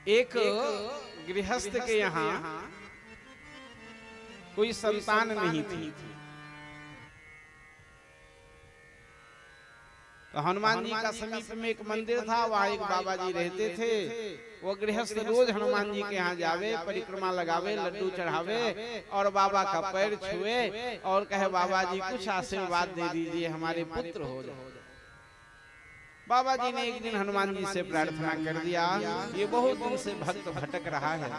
एक गृहस्थ के यहाँ कोई संतान नहीं थी। तो हनुमान जी का समीप में एक मंदिर था, वहाँ एक बाबा जी रहते थे। वो गृहस्थ रोज हनुमान जी के यहाँ जावे, परिक्रमा लगावे, लड्डू चढ़ावे और बाबा का पैर छुए और कहे बाबा जी कुछ आशीर्वाद दे दीजिए, हमारे पुत्र हो जाए। बाबा जी ने एक दिन हनुमान जी से प्रार्थना कर दिया, ये बहुत दिन से भक्त भटक रहा है।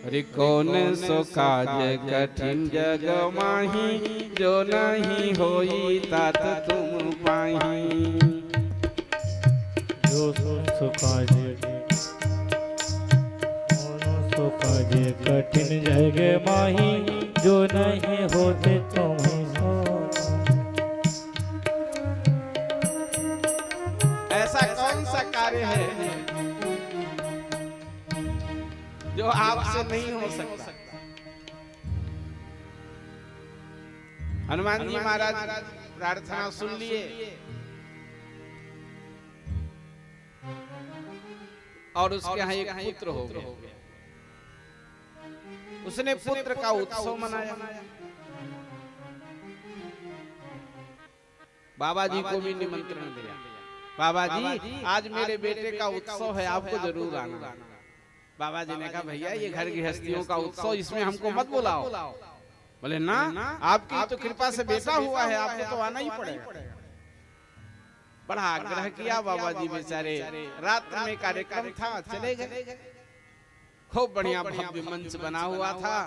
अरे कौन सो काज कठिन जग माही, जो नहीं होई तात तुम पाही। जो सो काज कठिन जग माही, जो नहीं होते तुम सो। ऐसा कौन सा कार्य है जो आपसे नहीं हो सकता? हनुमान जी महाराज प्रार्थना सुन लिए और उसके यहाँ एक पुत्र हो गया। उसने पुत्र का उत्सव मनाया। बाबा जी को भी निमंत्रण दिया, बाबा जी आज मेरे बेटे का उत्सव है, आपको जरूर आना। बाबा जी ने कहा भैया ये घर गृहस्थियों का उत्सव, इसमें हमको मत बुलाओ। बोले ना, आपकी तो कृपा से बेटा हुआ है, आपको तो आना ही पड़ेगा। बड़ा आग्रह किया बाबा जी बेचारे। रात में कार्यक्रम था, चले गए। खूब बढ़िया भव्य मंच बना हुआ था,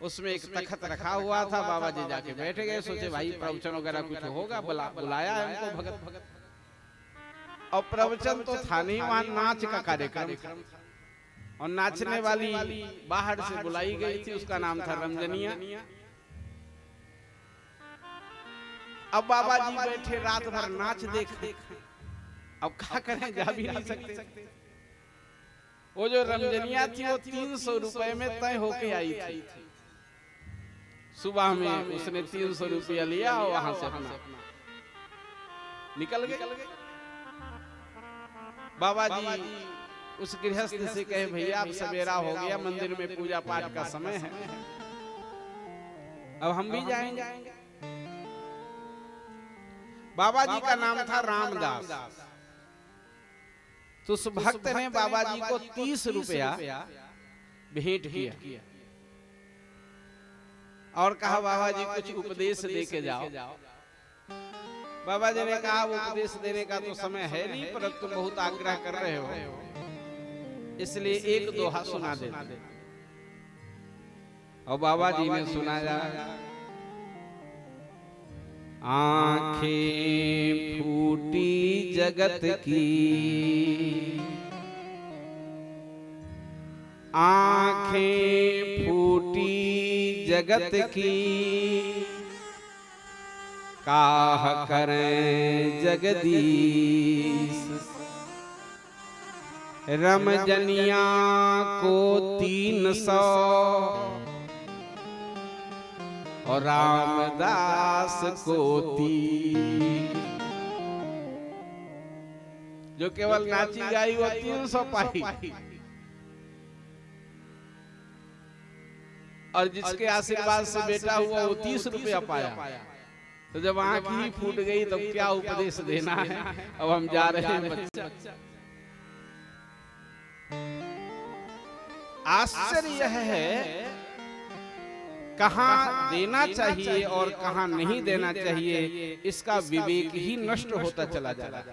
उसमें एक तखत रखा हुआ था। बाबा जी जाके बैठ गए, सोचे भाई प्रवचन वगैरह कुछ होगा, बुलाया है हमको भगत। और प्रवचन तो था नहीं, वहां नाच का कार्यक्रम था और नाचने वाली बाहर से बुलाई गई थी, उसका नाम था रंजनिया। अब बाबा जी बैठे रात भर नाच देख, अब क्या करें, जा भी नहीं सकते। वो जो रंजनिया थी वो 300 रुपए में तय होके आई थी। सुबह में उसने 300 रुपया लिया और वहां से अपना निकल गए। बाबा जी उस गृहस्थ से कहे भैया अब सवेरा हो गया, मंदिर में पूजा पाठ का समय है, अब हम भी जाएंगे। बाबा जी का नाम था रामदास। तो उस भक्त ने बाबा जी को 30 रुपया भेंट किया और कहा बाबा जी कुछ उपदेश दे के जाओ। बाबा जी ने कहा उपदेश देने का तो समय है नहीं, पर तुम बहुत आग्रह कर रहे हो, इसलिए एक दोहा सुना दे। और बाबा जी ने सुनाया, आंखें फूटी जगत की, आंखें फूटी जगत की, काह करें जगदीश। रमजनिया को 300 और रामदास को 3। जो केवल नाची गाई वो 300 पाई और जिसके आशीर्वाद से बेटा हुआ वो 30 रुपया पाया। तो जब आंख ही फूट गई तो क्या उपदेश देना है, अब हम जा रहे हैं बच्चा। आश्चर्य यह है कहां देना चाहिए और कहां नहीं देना चाहिए, इसका विवेक ही नष्ट होता चला जा रहा है।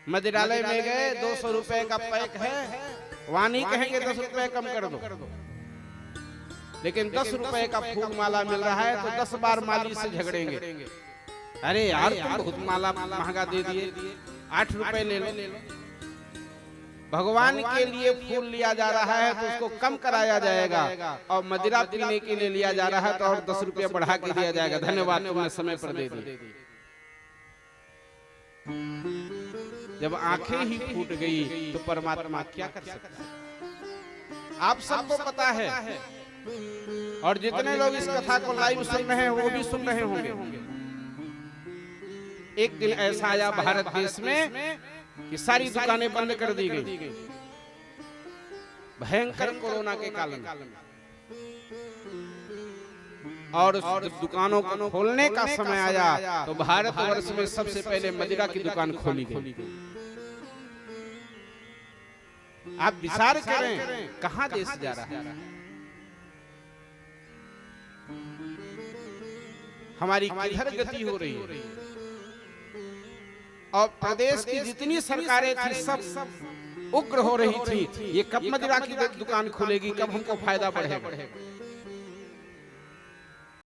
मदिरालय में गए, 200 रुपए का पैक है, वहां नहीं कहेंगे 10 रुपए कम कर दो, लेकिन 10 रुपए का फूल माला मिल रहा है तो 10 बार माली से झगड़ेंगे। अरे यार तुम बहुत माला महंगा दे दिए, 8 रुपए ले लो। भगवान के लिए फूल लिया जा रहा है तो उसको कम कराया जाएगा, और मदिरा पीने के लिए लिया जा रहा है तो और 10 रुपया बढ़ा के दिया जाएगा। धन्यवाद, तुमने समय पर दे दी। जब आंखें ही फूट गई तो परमात्मा क्या कर सकता है? आप सबको पता है, और जितने लोग इस कथा को लाइव सुन रहे हैं वो भी सुन रहे होंगे। एक दिन ऐसा आया भारत देश में कि सारी दुकानें बंद कर दी गई, भयंकर कोरोना के काल में। और दुकानों को खोलने का समय आया तो भारतवर्ष में सबसे पहले मदिरा की दुकान खोली गई। आप विचार करें कहां देश जा रहा है। हमारी किधर गति हो रही है। और प्रदेश की जितनी सरकारें थी सब उग्र हो रही थी, ये कब मदिरा की दुकान खुलेगी, कब हमको फायदा बढ़ेगा।